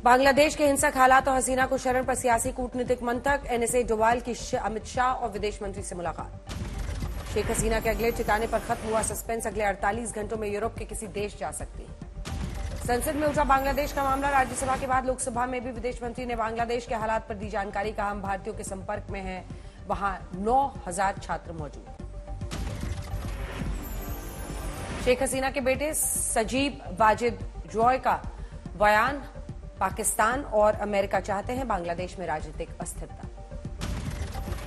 बांग्लादेश के हिंसक हालात और हसीना को शरण पर सियासी कूटनीतिक मंथक। एनएसए डोवाल की अमित शाह और विदेश मंत्री से मुलाकात। शेख हसीना के अगले ठिकाने पर खत्म हुआ सस्पेंस। अगले 48 घंटों में यूरोप के किसी देश जा सकती है। संसद में उठा बांग्लादेश का मामला। राज्यसभा के बाद लोकसभा में भी विदेश मंत्री ने बांग्लादेश के हालात पर दी जानकारी। कहा, हम भारतीयों के संपर्क में हैं, वहां 9,000 छात्र मौजूद। शेख हसीना के बेटे सजीब वाजिद रॉय का बयान। पाकिस्तान और अमेरिका चाहते हैं बांग्लादेश में राजनीतिक अस्थिरता।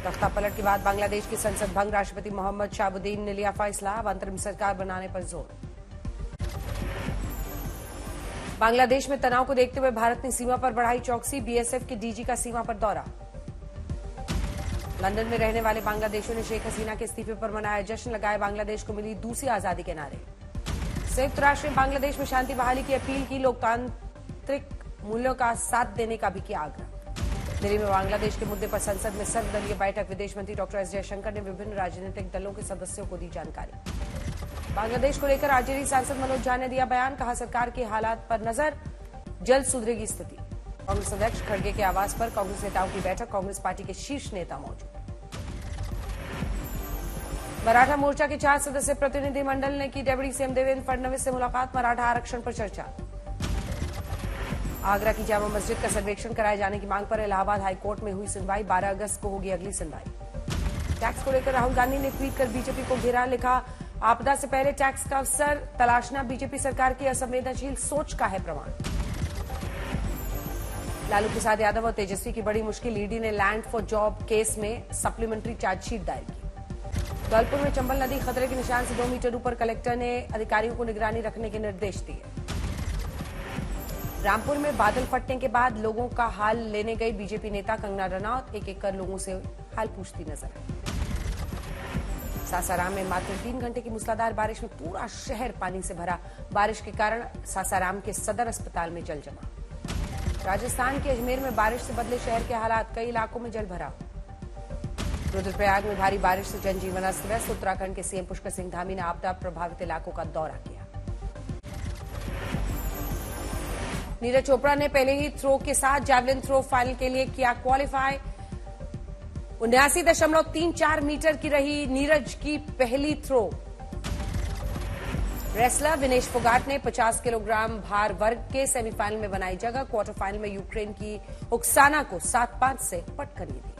तख्ता पलट के बाद बांग्लादेश की संसद भंग। राष्ट्रपति मोहम्मद शाहबुद्दीन ने लिया फैसला। अब अंतरिम सरकार बनाने पर जोर। बांग्लादेश में तनाव को देखते हुए भारत ने सीमा पर बढ़ाई चौकसी। बीएसएफ के डीजी का सीमा पर दौरा। लंदन में रहने वाले बांग्लादेशियों ने शेख हसीना के इस्तीफे पर मनाया जश्न। लगाए बांग्लादेश को मिली दूसरी आजादी के नारे। संयुक्त राष्ट्र ने बांग्लादेश में शांति बहाली की अपील की। लोकतांत्रिक मूल्यों का साथ देने का भी किया आग्रह। दिल्ली में बांग्लादेश के मुद्दे पर संसद में सर्वदलीय बैठक। विदेश मंत्री डॉक्टर एस जयशंकर ने विभिन्न राजनीतिक दलों के सदस्यों को दी जानकारी। बांग्लादेश को लेकर आरजेडी सांसद मनोज झा ने दिया बयान। कहा, सरकार के हालात पर नजर, जल्द सुधरेगी स्थिति। कांग्रेस अध्यक्ष खड़गे के आवास पर कांग्रेस नेताओं की बैठक। कांग्रेस पार्टी के शीर्ष नेता मौजूद। मराठा मोर्चा के 4 सदस्यीय प्रतिनिधिमंडल ने की डेप्यूटी सीएम देवेंद्र फडणवीस से मुलाकात। मराठा आरक्षण पर चर्चा। आगरा की जामा मस्जिद का सर्वेक्षण कराए जाने की मांग पर इलाहाबाद हाईकोर्ट में हुई सुनवाई। 12 अगस्त को होगी अगली सुनवाई। टैक्स को लेकर राहुल गांधी ने ट्वीट कर बीजेपी को घेरा। लिखा, आपदा से पहले टैक्स का अवसर तलाशना बीजेपी सरकार की असंवेदनशील सोच का है प्रमाण। लालू प्रसाद यादव और तेजस्वी की बड़ी मुश्किल। ईडी ने लैंड फॉर जॉब केस में सप्लीमेंट्री चार्जशीट दायर की। धौलपुर में चंबल नदी खतरे के निशान से 2 मीटर ऊपर। कलेक्टर ने अधिकारियों को निगरानी रखने के निर्देश दिए। रामपुर में बादल फटने के बाद लोगों का हाल लेने गई बीजेपी नेता कंगना रनौत। एक एक कर लोगों से हाल पूछती नजर आई। सासाराम में मात्र 3 घंटे की मूसलाधार बारिश में पूरा शहर पानी से भरा। बारिश के कारण सासाराम के सदर अस्पताल में जल जमा। राजस्थान के अजमेर में बारिश से बदले शहर के हालात। कई इलाकों में जल भरा। रुद्रप्रयाग में भारी बारिश से जनजीवन अस्त व्यस्त। उत्तराखंड के सीएम पुष्कर सिंह धामी ने आपदा प्रभावित इलाकों का दौरा किया। नीरज चोपड़ा ने पहले ही थ्रो के साथ जैवलिन थ्रो फाइनल के लिए किया क्वालिफाई। 79.34 मीटर की रही नीरज की पहली थ्रो। रेसलर विनेश फोगाट ने 50 किलोग्राम भार वर्ग के सेमीफाइनल में बनाई जगह। क्वार्टर फाइनल में यूक्रेन की ओक्साना को 7-5 से पटखनी दी।